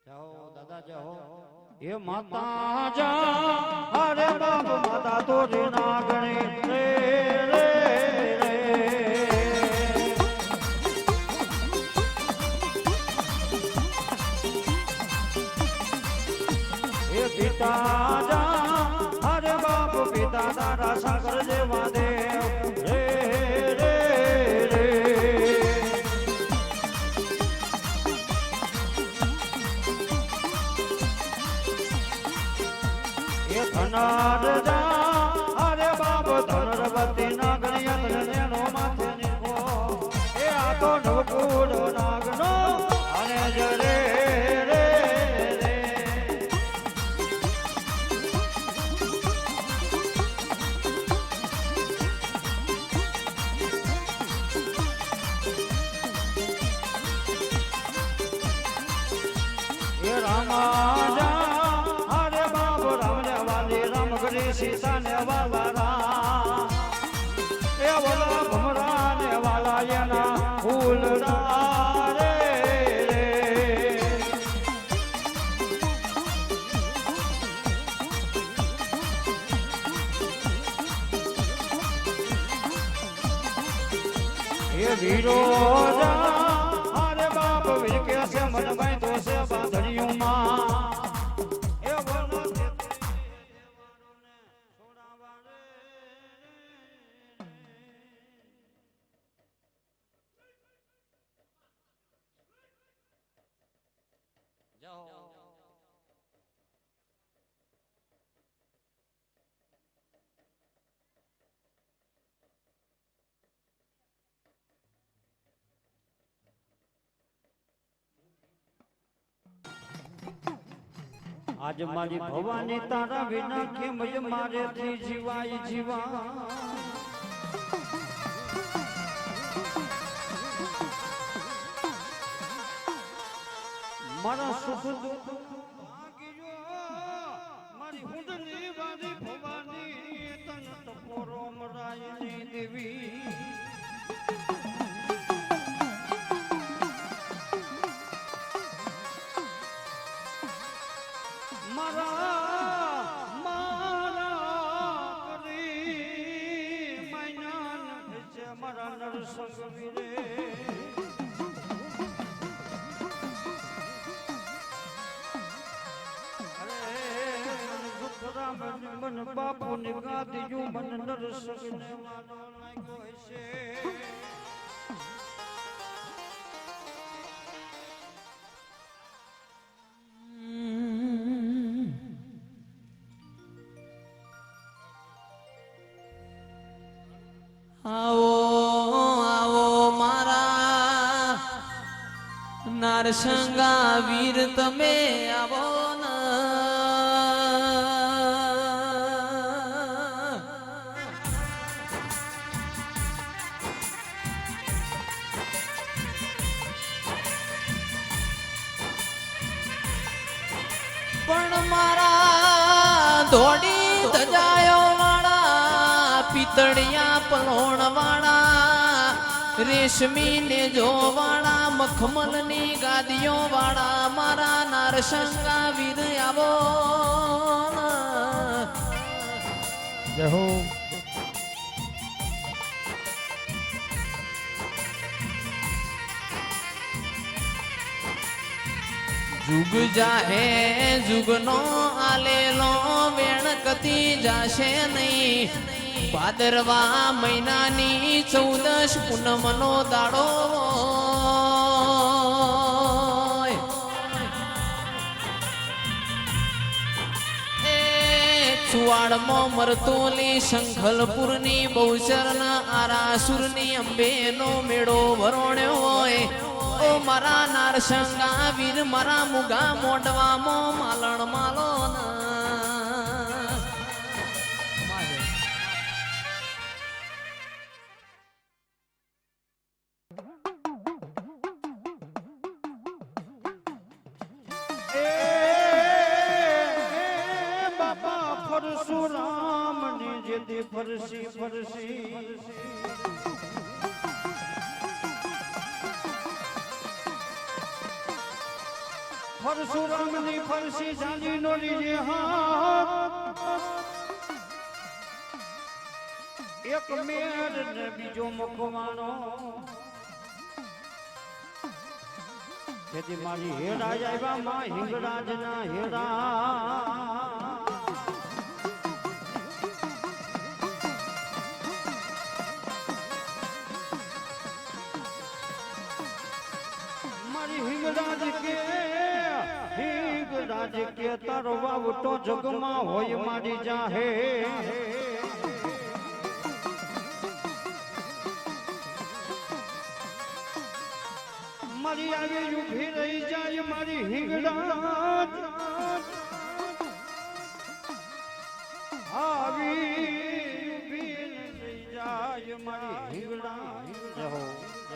જાઓ દાદા જાઓ એ માતા જા અરે બાપ માતા તો રે નાગણી રે રે રે એ પિતા જા અરે બાપ પિતા તારા શંકર જેવા દેવ રે રે રે એ ધનાર જા અરે બાપ ધનરવતી નાગણી અંતરનેનો માથે નીકો એ આ તો નવકુળ નાગનો અને જરે सीता ने वाला ए वाला भमरा ने वाला ये ना फूल रे ये वीरो अरे बाप वीर के से मन में तो से बांधड़ियों मां आज मारी भवानी तारा विना केम मारे थी जीवाई जीवा मारा सुख दुख मारी हुंडली वाली भवानी तन तपोरो मरायनी देवी मन बापू ने गाती जो मन नर सकने वाला लाइको ऐसे आओ आओ मारा नारसंगा वीर तमे आवो न पण मारा धोड़ी धजायो वाला पितड़िया पलोण वाला रेशमी ने जो वाला मखमल नी गादियों वाला मारा नारसंगा वीर आवो जय हो जुग जाहे जुगनो आलेलो वेण कती जाशे नहीं भादरवा महीनानी 14 पूनमनो दाड़ो चुवाड़मो मरतोली शंखलपुरनी बहुचरना आरासुरनी अंबेनो मेड़ो भरोण्यो होय ओ मारा नारसंगा वीर मारा मुगा मोडवा मो मालण मालो ना बाबा परशुराम ने जे फरसी फरसी પરશુરામની ફરસી જાજી નો લીજે હાથ એક મેર ને બીજો મખવાનો તેથી મારી હેડા આવ્યા માં હિંગળાજ ના હેડા હિંગળાજ કે તારો વાવટો જગમાં હોય મારી જાહે મારી આવી ઊભી રહી જાય મારી હિંગળાજ આવી ઊભી રહી જાય મારી હિંગળાજ